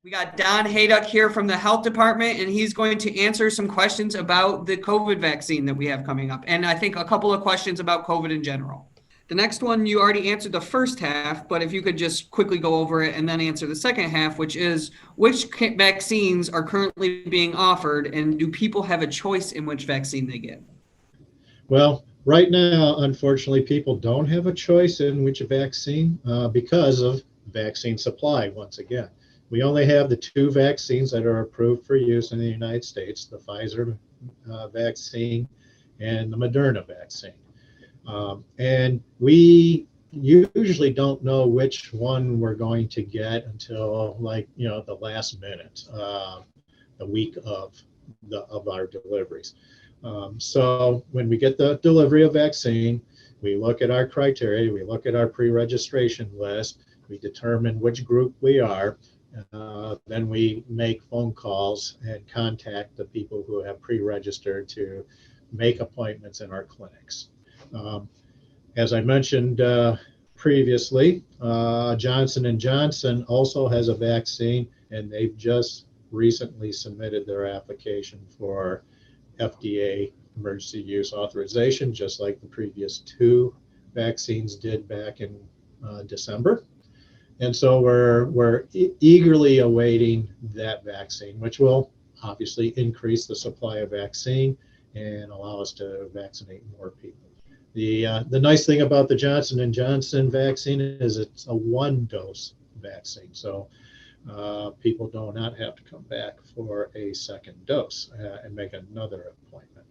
We got Don Hayduk here from the health department, and he's going to answer some questions about the COVID vaccine that we have coming up. And I think a couple of questions about COVID in general. The next one, you already answered the first half, but if you could just quickly go over it and then answer the second half, which is which vaccines are currently being offered, and do people have a choice in which vaccine they get? Well, right now, unfortunately, people don't have a choice in which vaccine because of vaccine supply, once again. We only have the two vaccines that are approved for use in the United States, the Pfizer vaccine and the Moderna vaccine. And we usually don't know which one we're going to get until the last minute, the week of our deliveries. So when we get the delivery of vaccine, we look at our criteria, we look at our pre-registration list, we determine which group we are. Then we make phone calls and contact the people who have pre-registered to make appointments in our clinics. As I mentioned previously, Johnson & Johnson also has a vaccine, and they've just recently submitted their application for FDA emergency use authorization, just like the previous two vaccines did back in December. And so we're eagerly awaiting that vaccine, which will obviously increase the supply of vaccine and allow us to vaccinate more people. The nice thing about the Johnson & Johnson vaccine is it's a one-dose vaccine, so people do not have to come back for a second dose and make another appointment.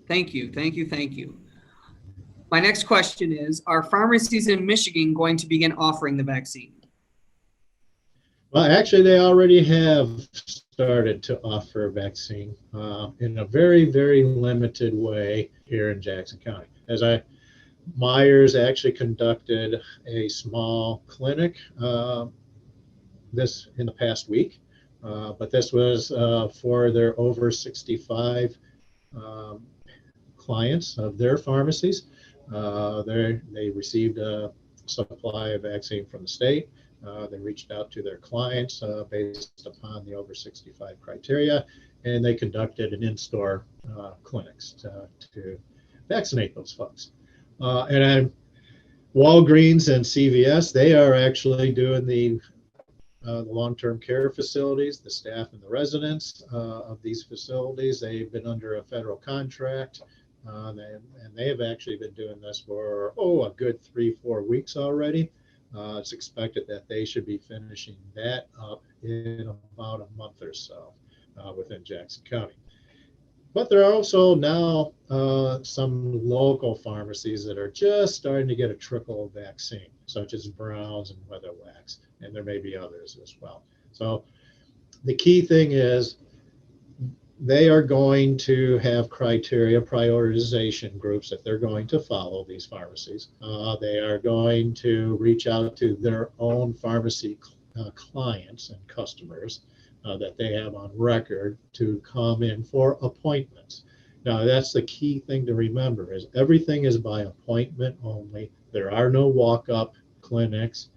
Thank you. My next question is, are pharmacies in Michigan going to begin offering the vaccine? Well, actually, they already have started to offer a vaccine in a very, very limited way here in Jackson County. Myers actually conducted a small clinic this in the past week, but this was for their over 65 clients of their pharmacies. They received a supply of vaccine from the state. They reached out to their clients based upon the over 65 criteria, and they conducted an in-store clinics to vaccinate those folks. And Walgreens and CVS, they are actually doing the long-term care facilities, the staff and the residents of these facilities. They've been under a federal contract. And they have actually been doing this for, a good 3-4 weeks already. It's expected that they should be finishing that up in about a month or so within Jackson County. But there are also now some local pharmacies that are just starting to get a trickle of vaccine, such as Browns and Weatherwax, and there may be others as well. So the key thing is, they are going to have criteria, prioritization groups that they're going to follow, these pharmacies. They are going to reach out to their own pharmacy clients and customers that they have on record to come in for appointments. Now, that's the key thing to remember, is everything is by appointment only. There are no walk-up clinics,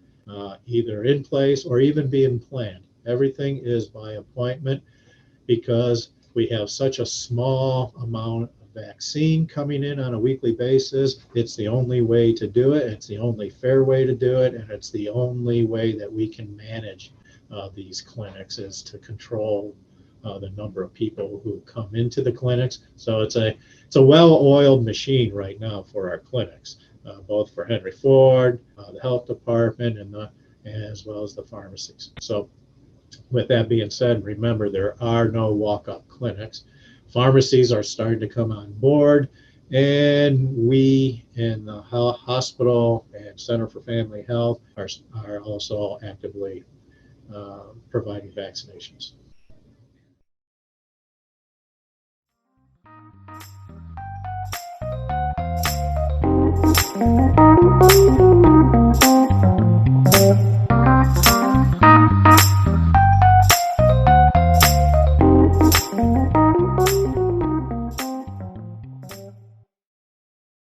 either in place or even being planned. Everything is by appointment because we have such a small amount of vaccine coming in on a weekly basis. It's the only way to do it. It's the only fair way to do it. And it's the only way that we can manage these clinics, is to control the number of people who come into the clinics. So it's a well-oiled machine right now for our clinics, both for Henry Ford, the health department, and as well as the pharmacies. So with that being said, remember, there are no walk-up clinics. Pharmacies are starting to come on board, and we in the hospital and Center for Family Health are also actively providing vaccinations.